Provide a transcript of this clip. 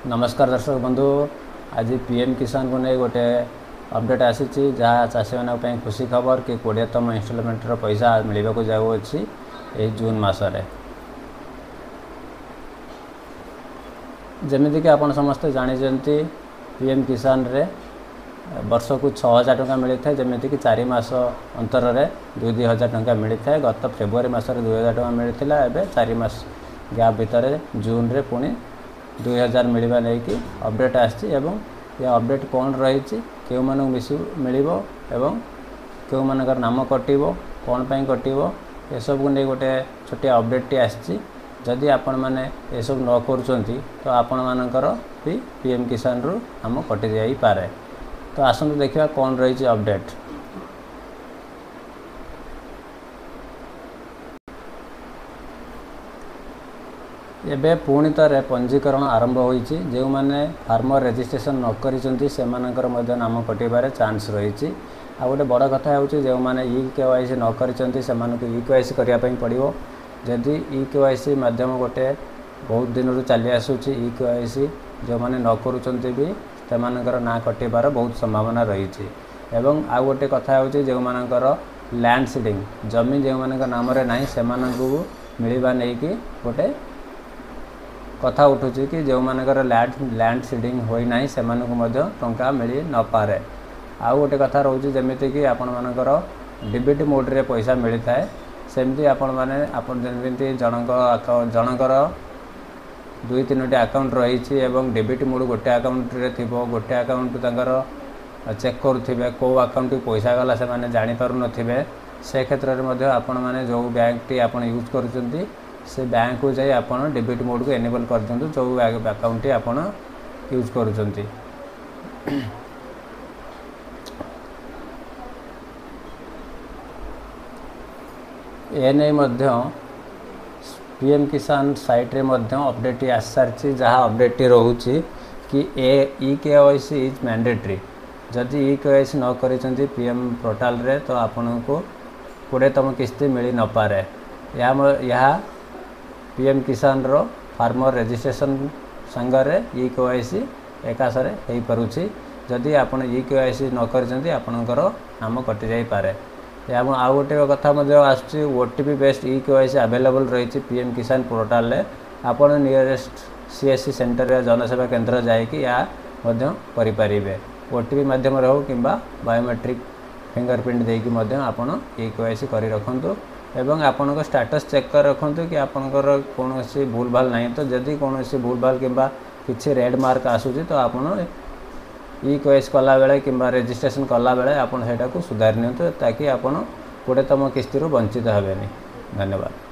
नमस्कार दर्शक बंधु। आज पीएम किसान को नहीं गोटे अपडेट आसी जहाँ चाषी मानी खुशी खबर कि 20तम इनस्टॉलमेंटर पैसा मिलने को जाऊँगी यही जून मसरे। जमीक आप समस्ते जानते पीएम किसान रे वर्ष को 6000 टंका मिलता है, जमीक 4 मास अंतर 2,000 टंका मिलता है। गत फेब्रुआरी मसरे 2,000 टंका मिलता, एवं 4 मास गैप भितर जून रे पुणी 2,000 मिलवा नहीं कि अपडेट आसी। अपडेट कौन रही क्यों मिल एवं क्यों मानकर नाम कटो कौन पाई कटो ये सब को नहीं गोटे छोटिया अपडेट आसी। जदि आपण मैंने ये सब न कर तो आपण मानकर भी पीएम किसान रु नाम कटि जाई पारे। तो आसतु देखा कौन रही अपडेट। एबे पुणी थे पंजीकरण आरंभ होईची। जो माने फार्मर रजिस्ट्रेशन न करिसेंती सेमानकर मध्य नाम कटिबारे चांस रही। आ गोटे बड़ कथा होची जो माने ई-केवाईसी न करिसेंती सेमानकु ई-केवाईसी करिया पई पड़िबो। जदि ई-केवाईसी माध्यम गोटे बहुत दिन रु चली आसुची ई-केवाईसी जो माने न करूचंती भी सेमानकर ना कटिबार बहुत संभावना रही। एवं आ गोटे कथा होची जो मानकर लैंड सीडिंग जमी जो मानकर नाम रे नाही सेमानकु मिलबा नै कि गोटे कथा उठुची कि जो मानकर लैंड सीडिंग होई नाही सेमानकु मध्य टंका मिली न पारे। आ गोटे कथा रोची जेमिति कि आपण मानकर डीबीटी मोड रे पैसा मिलता है, सेमती आपण माने आपण जेमिति जनकर 2-3टी अकाउंट रही एवं डीबीटी मोड गोटे अकाउंट रे थिबो, गोटे अकाउंट तांकर चेक करुथिबे को अकाउंट को पैसा गला से माने जानि पारु नथिबे। से क्षेत्र रे मध्य आपण माने जो बैंक टी आपण यूज करूचंती से बैंक को जाई आपण डेबिट मोड को एनेबल कर दियंतु जो अकाउंट टी आपण यूज करूचंती। एने मध्य पीएम किसान साइट रे मध्य अपडेट आस सारी, जहाँ अपडेट रोची कि ई-केवाईसी इज मैंडेटरी। जदि ई-केवाईसी न करिसेंती पीएम पोर्टल रे तो आपण को 20तम किस्ती मिली न पारे। या पीएम किसान रो फार्मर रजिस्ट्रेशन संगरे ई-केवाईसी एकासरे हो पारुछि। जदि आपण ई-केवाईसी न करिसेंती आपणकर नाम कटि जाई पारे। एवं आ गोटे कथा आसुछि ओटीपी बेस्ड ई-केवाईसी अवेलेबल रही पीएम किसान पोर्टल रे। आपण नियरेस्ट सीएससी सेंटर रे जनसेवा केंद्र जाइकि या मध्य करि परिबे। ओटीपी माध्यम रे हो किंबा बायोमेट्रिक फिंगरप्रिंट देकी मध्य आपण ई-केवाईसी करि रखंतु एवं आपण को स्टेटस चेक कर रखंतु कि आपणकर कोनोसी भूल भाल नहीं। तो जदि कोनोसी भूल भाल किंबा किछि रेड मार्क आसुछि तो आपण ई-केवाईसी कला बेले किंबा रजिस्ट्रेशन कला बेले आपण सेटा को सुधार नियंतु ताकि आपण 20तम किस्ती रु वंचित हेबेनी। धन्यवाद।